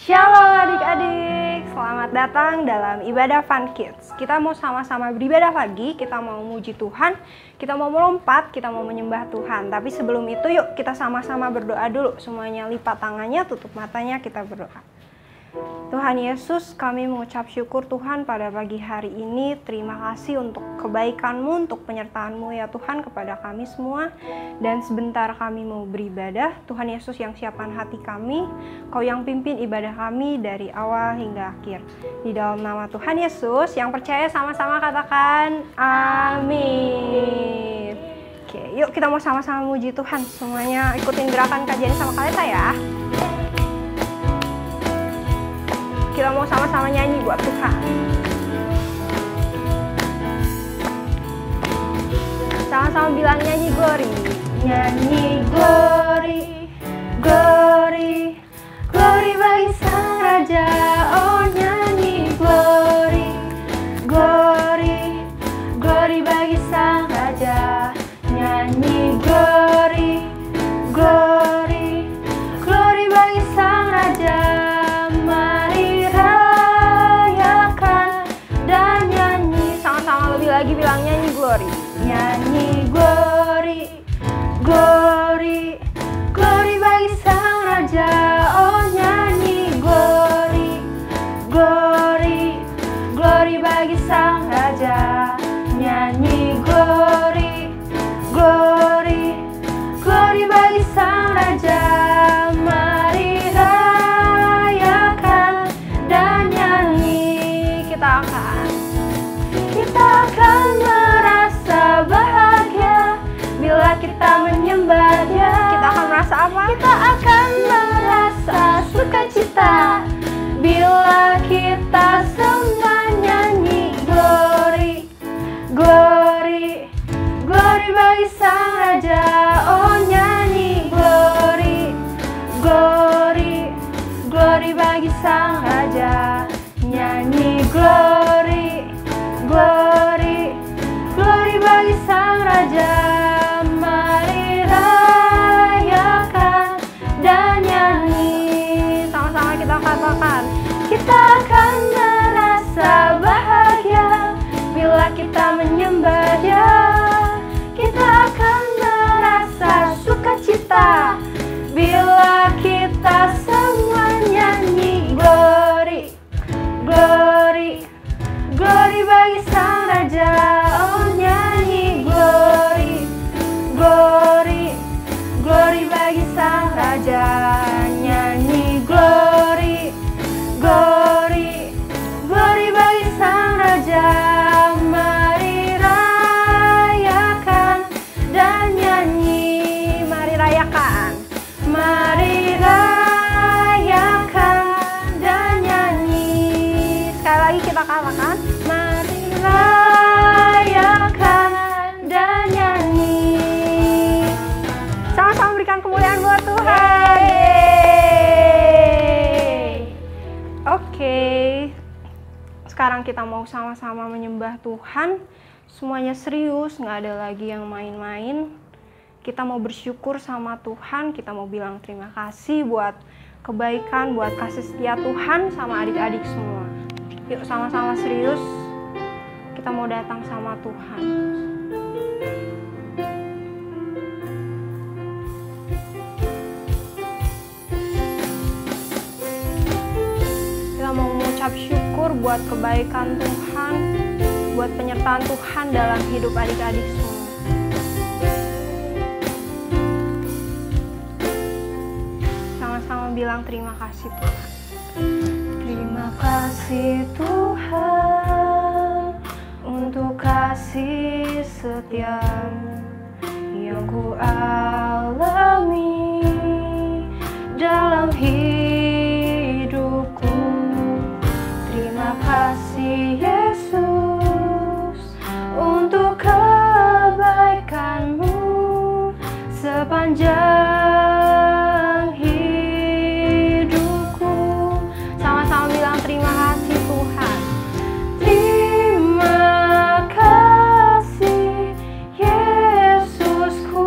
Shalom adik-adik, selamat datang dalam ibadah Fun Kids. Kita mau sama-sama beribadah lagi, kita mau muji Tuhan, kita mau melompat, kita mau menyembah Tuhan. Tapi sebelum itu yuk kita sama-sama berdoa dulu. Semuanya lipat tangannya, tutup matanya, kita berdoa. Tuhan Yesus, kami mengucap syukur Tuhan pada pagi hari ini. Terima kasih untuk kebaikan-Mu, untuk penyertaan-Mu ya Tuhan kepada kami semua. Dan sebentar kami mau beribadah. Tuhan Yesus yang siapkan hati kami, Kau yang pimpin ibadah kami dari awal hingga akhir. Di dalam nama Tuhan Yesus, yang percaya sama-sama katakan amin. Oke, yuk kita mau sama-sama muji Tuhan. Semuanya ikutin gerakan kajian sama Kaleta ya. Kita mau sama-sama nyanyi buat Tuhan. Sama-sama bilang nyanyi glory. Nyanyi glory, glory, glory bagi Sang Raja. Oh nyanyi glory, glory, glory bagi Sang Raja. Nyanyi glory, glory, glory bagi Sang Raja. Lagi bilang nyanyi glory, nyanyi glory, glory, glory bagi Sang Raja. Oh nyanyi glory, glory, glory bagi Sang Raja. Nyanyi glory, glory, glory bagi Sang Raja. Mari rayakan dan nyanyi. Kita akan merasa bahagia bila kita menyembah Dia. Kita akan merasa apa? Kita akan merasa sukacita bila kita semua nyanyi glory, glory, glory bagi Sang Raja. Oh nyanyi glory, glory, glory bagi Sang Raja. Nyanyi glory, glory, glory bagi Sang Raja. Mari rayakan dan nyanyi. Sama-sama kita katakan, kita akan merasa bahagia bila kita menyembah Dia. Kita akan merasa sukacita bila kita semua nyanyi glory, glory, glory bagi Sang Raja. Oh nyanyi glory, glory, glory bagi Sang Raja. Nyanyi glory, glory, glory bagi Sang Raja. Mari rayakan dan nyanyi. Mari rayakan, mari rayakan dan nyanyi. Sekali lagi kita katakan, mari rayakan dan nyanyi. Sama-sama berikan kemuliaan buat Tuhan. Oke, sekarang kita mau sama-sama menyembah Tuhan. Semuanya serius, nggak ada lagi yang main-main. Kita mau bersyukur sama Tuhan, kita mau bilang terima kasih buat kebaikan, buat kasih setia Tuhan sama adik-adik semua. Yuk sama-sama serius, kita mau datang sama Tuhan. Kita mau mengucap syukur buat kebaikan Tuhan, buat penyertaan Tuhan dalam hidup adik-adik semua. Sama-sama bilang terima kasih Tuhan. Terima kasih Tuhan untuk kasih setia-Mu yang ku alami dalam hidupku. Terima kasih Yesus untuk kebaikan-Mu sepanjang hidupku. Sama-sama bilang terima kasih Tuhan. Terima kasih Yesusku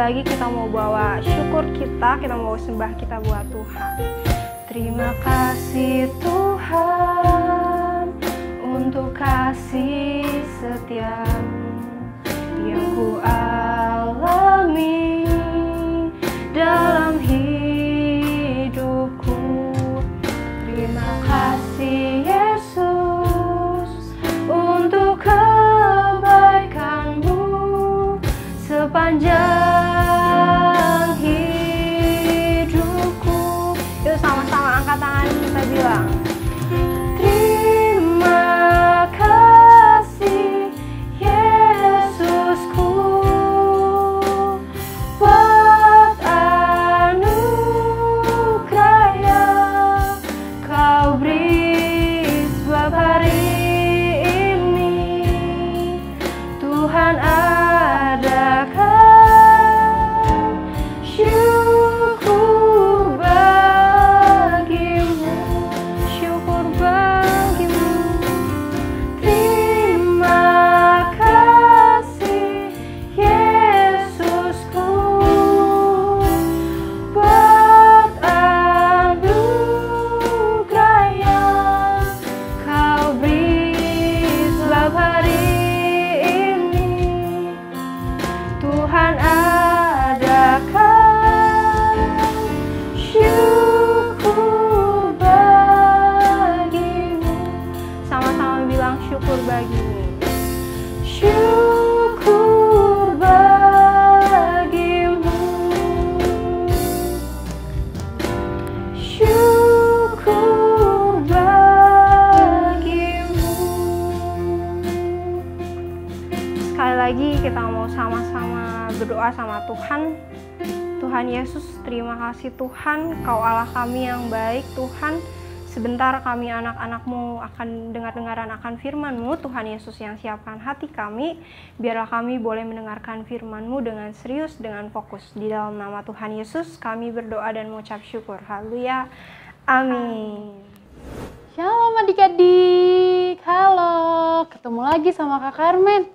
lagi kita mau bawa syukur kita mau sembah kita buat Tuhan. Terima kasih Tuhan untuk kasih setiamu yang ku alami dalam hidupku. Terima kasih Yesus untuk kebaikan-Mu sepanjang hidupku. Yuk sama-sama angkat tangan kita bilang, terima kasih Yesusku buat anugerah yang Kau beri sebab hari ini Tuhan adakan syukur bagimu, syukur bagimu. Terima kasih Yesusku buat anugerah yang Kau beri sebab hari ini Tuhan adakan syukur bagimu. Sama-sama bilang syukur bagimu. Syukur bagimu. Syukur bagimu. Sekali lagi kita mau sama-sama berdoa sama Tuhan. Tuhan Yesus, terima kasih Tuhan, Kau Allah kami yang baik Tuhan. Sebentar kami anak-anak-Mu akan dengar-dengaran akan firman-Mu. Tuhan Yesus yang siapkan hati kami, biarlah kami boleh mendengarkan firman-Mu dengan serius, dengan fokus. Di dalam nama Tuhan Yesus kami berdoa dan mengucap syukur. Haleluya. Amin. Shalom adik-adik, halo, ketemu lagi sama Kak Carmen.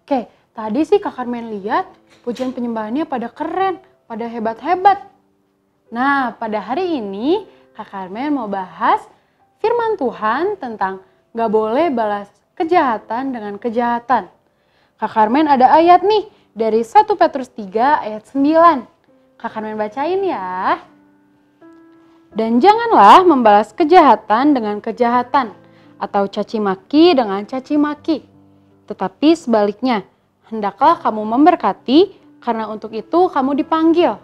Oke, tadi sih Kak Carmen lihat pujian penyembahannya pada keren, pada hebat-hebat. Nah, pada hari ini Kak Carmen mau bahas firman Tuhan tentang gak boleh balas kejahatan dengan kejahatan. Kak Carmen ada ayat nih dari 1 Petrus 3 ayat 9. Kak Carmen bacain ya. Dan janganlah membalas kejahatan dengan kejahatan atau caci maki dengan caci maki. Tetapi sebaliknya, hendaklah kamu memberkati karena untuk itu kamu dipanggil,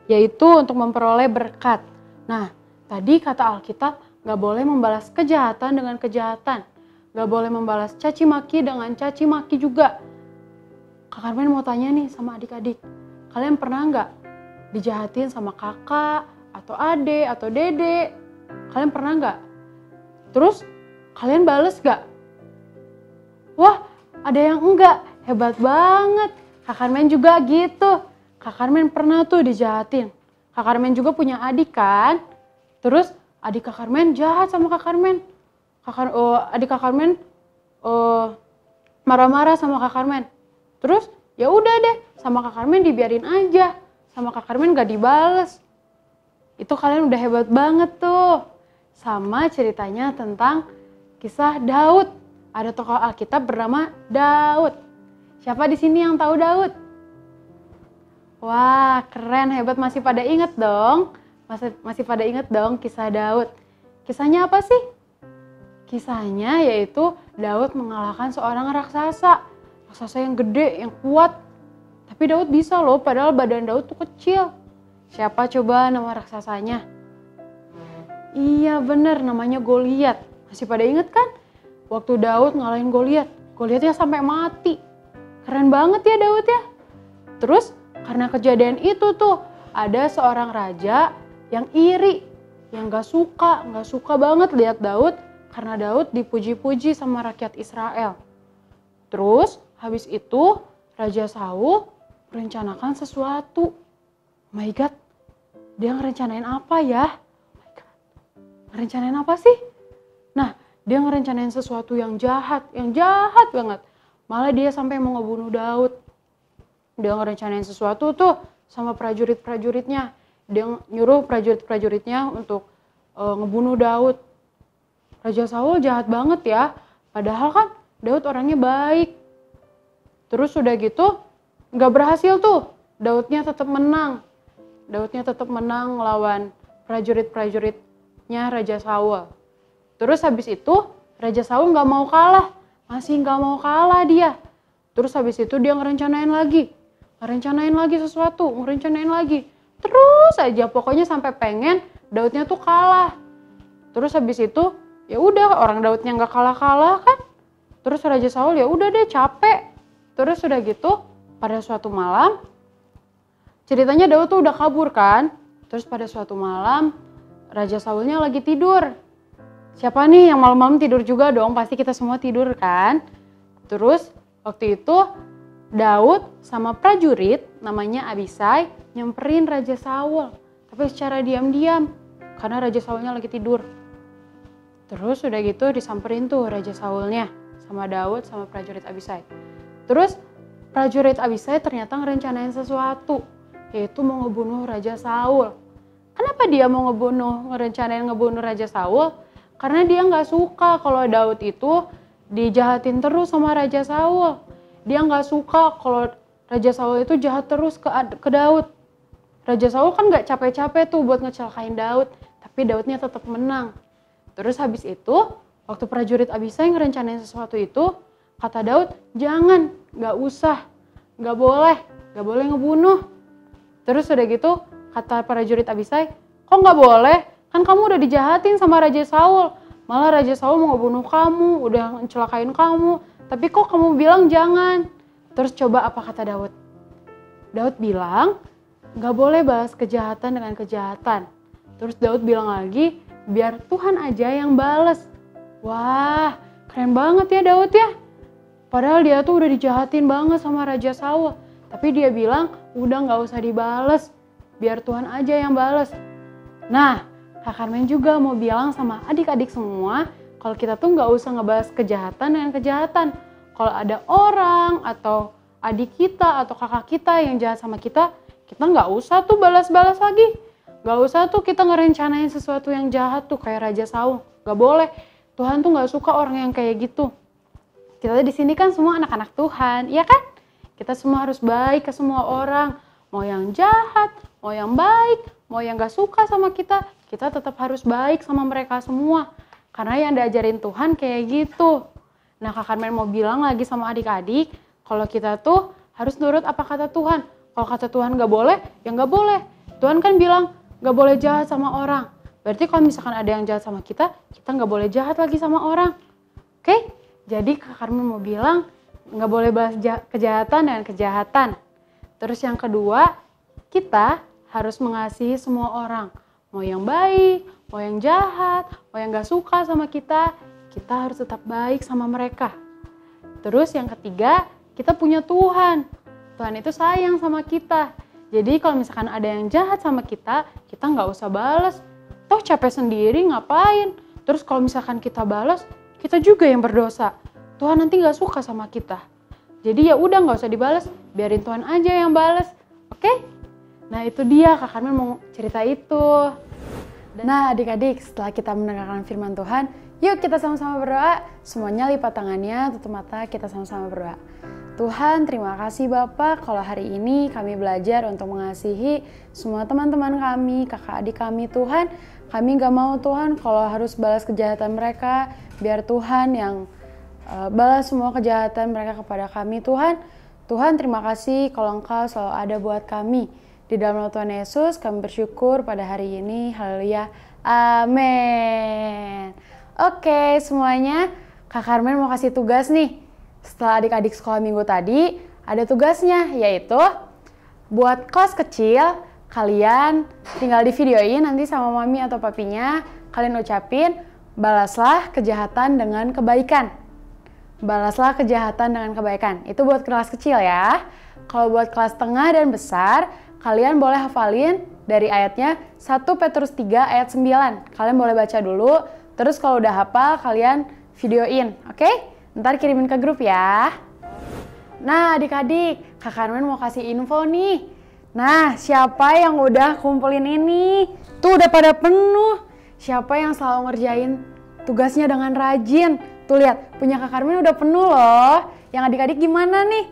yaitu untuk memperoleh berkat. Nah, tadi kata Alkitab gak boleh membalas kejahatan dengan kejahatan. Gak boleh membalas caci maki dengan caci maki juga. Kak Carmen mau tanya nih sama adik-adik. Kalian pernah gak dijahatin sama kakak atau adik atau dede? Kalian pernah gak? Terus kalian bales gak? Wah, ada yang enggak. Hebat banget. Kak Carmen juga gitu. Kak Carmen pernah tuh dijahatin. Kak Carmen juga punya adik kan? Terus adik Kak Carmen jahat sama Kak Carmen. Adik Kak Carmen marah-marah sama Kak Carmen. Terus ya udah deh, sama Kak Carmen dibiarin aja. Sama Kak Carmen gak dibales. Itu kalian udah hebat banget tuh. Sama ceritanya tentang kisah Daud. Ada tokoh Alkitab bernama Daud. Siapa di sini yang tahu Daud? Wah, keren, hebat, masih pada inget dong. Masih pada inget dong kisah Daud. Kisahnya apa sih? Kisahnya yaitu Daud mengalahkan seorang raksasa. Raksasa yang gede, yang kuat. Tapi Daud bisa loh, padahal badan Daud tuh kecil. Siapa coba nama raksasanya? Iya bener, namanya Goliat. Masih pada inget kan? Waktu Daud ngalahin Goliat. Goliatnya sampai mati. Keren banget ya Daud ya. Terus karena kejadian itu tuh ada seorang raja yang iri, yang gak suka banget lihat Daud karena Daud dipuji-puji sama rakyat Israel. Terus habis itu Raja Saul merencanakan sesuatu. Oh my God, dia ngerencanain apa ya? Oh my God. Ngerencanain apa sih? Nah, dia ngerencanain sesuatu yang jahat banget. Malah dia sampai mau ngebunuh Daud. dia ngerencanain sesuatu tuh sama prajurit-prajuritnya. Dia nyuruh prajurit-prajuritnya untuk ngebunuh Daud. Raja Saul jahat banget ya, padahal kan Daud orangnya baik. Terus udah gitu, nggak berhasil tuh, Daudnya tetap menang. Daudnya tetap menang lawan prajurit-prajuritnya Raja Saul. Terus habis itu, Raja Saul nggak mau kalah, masih nggak mau kalah dia. Terus habis itu dia ngerencanain lagi sesuatu, ngerencanain lagi. Terus aja pokoknya sampai pengen Daudnya tuh kalah. Terus habis itu ya udah orang Daudnya nggak kalah-kalah kan. Terus Raja Saul ya udah deh capek. Terus udah gitu pada suatu malam ceritanya Daud tuh udah kabur kan. Terus pada suatu malam Raja Saulnya lagi tidur. Siapa nih yang malam-malam tidur juga dong? Pasti kita semua tidur kan. Terus waktu itu Daud sama prajurit namanya Abisai nyamperin Raja Saul. Tapi secara diam-diam karena Raja Saulnya lagi tidur. Terus udah gitu disamperin tuh Raja Saulnya sama Daud sama prajurit Abisai. Terus prajurit Abisai ternyata ngerencanain sesuatu, yaitu mau ngebunuh Raja Saul. Kenapa dia mau ngerencanain ngebunuh Raja Saul? Karena dia nggak suka kalau Daud itu dijahatin terus sama Raja Saul. Dia nggak suka kalau Raja Saul itu jahat terus ke Daud. Raja Saul kan nggak capek-capek tuh buat ngecelakain Daud, tapi Daudnya tetap menang. Terus habis itu, waktu prajurit Abisai ngerencanain sesuatu itu, kata Daud, jangan, nggak usah, nggak boleh ngebunuh. Terus udah gitu, kata prajurit Abisai, kok nggak boleh? Kan kamu udah dijahatin sama Raja Saul. Malah Raja Saul mau ngebunuh kamu, udah ngecelakain kamu. Tapi kok kamu bilang jangan? Terus coba apa kata Daud? Daud bilang, nggak boleh balas kejahatan dengan kejahatan. Terus Daud bilang lagi, biar Tuhan aja yang balas. Wah, keren banget ya Daud ya. Padahal dia tuh udah dijahatin banget sama Raja Saul. Tapi dia bilang, udah nggak usah dibales, biar Tuhan aja yang balas. Nah, Kak Carmen juga mau bilang sama adik-adik semua, kalau kita tuh nggak usah ngebahas kejahatan dengan kejahatan. Kalau ada orang atau adik kita atau kakak kita yang jahat sama kita nggak usah tuh balas-balas lagi. Nggak usah tuh kita ngerencanain sesuatu yang jahat tuh kayak Raja Saul. Nggak boleh. Tuhan tuh nggak suka orang yang kayak gitu. Kita di sini kan semua anak-anak Tuhan, ya kan? Kita semua harus baik ke semua orang. Mau yang jahat, mau yang baik, mau yang nggak suka sama kita tetap harus baik sama mereka semua. Karena yang diajarin Tuhan kayak gitu. Nah, Kak Carmen mau bilang lagi sama adik-adik, kalau kita tuh harus nurut apa kata Tuhan. Kalau kata Tuhan nggak boleh, ya nggak boleh. Tuhan kan bilang nggak boleh jahat sama orang. Berarti kalau misalkan ada yang jahat sama kita nggak boleh jahat lagi sama orang. Oke? Jadi Kak Carmen mau bilang nggak boleh bahas kejahatan dengan kejahatan. Terus yang kedua, kita harus mengasihi semua orang. Mau yang baik, mau yang jahat, mau yang nggak suka sama kita harus tetap baik sama mereka. Terus yang ketiga, kita punya Tuhan. Tuhan itu sayang sama kita. Jadi kalau misalkan ada yang jahat sama kita nggak usah balas. Toh capek sendiri ngapain? Terus kalau misalkan kita balas, kita juga yang berdosa. Tuhan nanti nggak suka sama kita. Jadi ya udah nggak usah dibalas, biarin Tuhan aja yang balas. Oke? Nah itu dia Kak Carmen mau cerita itu. Nah adik-adik, setelah kita mendengarkan firman Tuhan, yuk kita sama-sama berdoa. Semuanya lipat tangannya, tutup mata, kita sama-sama berdoa. Tuhan, terima kasih Bapak kalau hari ini kami belajar untuk mengasihi semua teman-teman kami, kakak adik kami Tuhan. Kami gak mau Tuhan kalau harus balas kejahatan mereka, biar Tuhan yang balas semua kejahatan mereka kepada kami Tuhan. Tuhan terima kasih kalau Engkau selalu ada buat kami. Di dalam nama Tuhan Yesus kami bersyukur pada hari ini. Haleluya. Amin. Oke semuanya, Kak Carmen mau kasih tugas nih. Setelah adik-adik sekolah minggu tadi, ada tugasnya, yaitu buat kelas kecil, kalian tinggal di videoin nanti sama mami atau papinya, kalian ucapin, balaslah kejahatan dengan kebaikan. Balaslah kejahatan dengan kebaikan. Itu buat kelas kecil ya. Kalau buat kelas tengah dan besar, kalian boleh hafalin dari ayatnya 1 Petrus 3 ayat 9. Kalian boleh baca dulu, terus kalau udah hafal, kalian videoin, oke? Ntar kirimin ke grup ya. Nah adik-adik, Kak Carmen mau kasih info nih. Nah, siapa yang udah kumpulin ini? Tuh udah pada penuh. Siapa yang selalu ngerjain tugasnya dengan rajin? Tuh lihat, punya Kak Carmen udah penuh loh. Yang adik-adik gimana nih?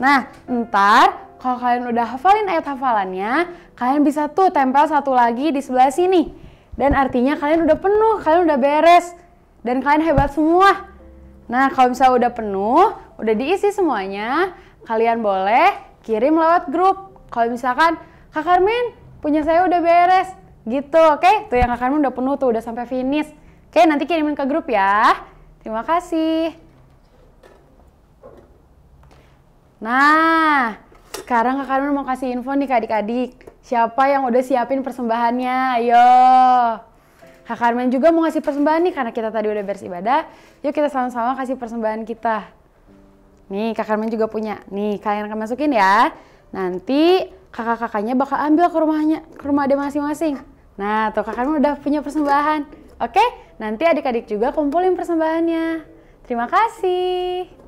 Nah, ntar kalau kalian udah hafalin ayat hafalannya, kalian bisa tuh tempel satu lagi di sebelah sini. Dan artinya kalian udah penuh, kalian udah beres. Dan kalian hebat semua. Nah, kalau misalnya udah penuh, udah diisi semuanya, kalian boleh kirim lewat grup. Kalau misalkan, Kak Carmen punya saya udah beres, gitu, oke? Tuh yang Kak Carmen udah penuh tuh, udah sampai finish. Oke, nanti kirimin ke grup ya. Terima kasih. Nah, sekarang Kak Carmen mau kasih info nih ke adik-adik. Siapa yang udah siapin persembahannya? Ayo. Kak Carmen juga mau ngasih persembahan nih, karena kita tadi udah beres ibadah. Yuk kita sama-sama kasih persembahan kita. Nih, Kak Carmen juga punya. Nih, kalian akan masukin ya. Nanti kakak-kakaknya bakal ambil ke rumah dia masing-masing. Nah, tuh Kak Carmen udah punya persembahan. Oke, nanti adik-adik juga kumpulin persembahannya. Terima kasih.